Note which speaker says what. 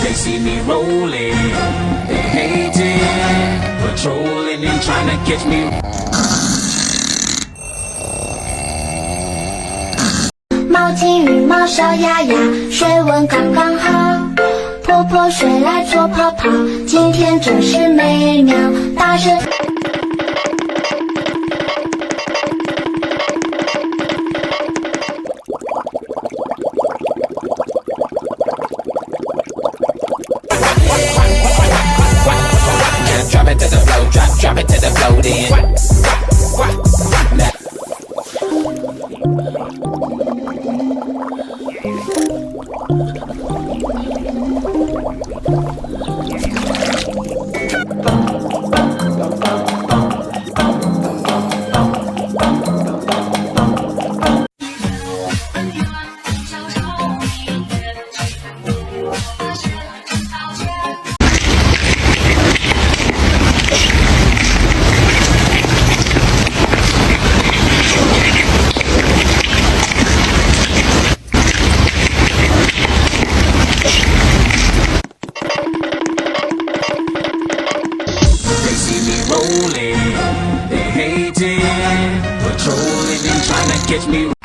Speaker 1: They see me rolling, they hating, patrolling and trying to catch me.
Speaker 2: 毛巾羽毛小鸭鸭，水温刚刚好，泼泼水来做泡泡，今天真是美妙，大声。
Speaker 1: Drop it to the floor, drop it to the floor then. Rolling, they hating, patrolling and trying to catch me.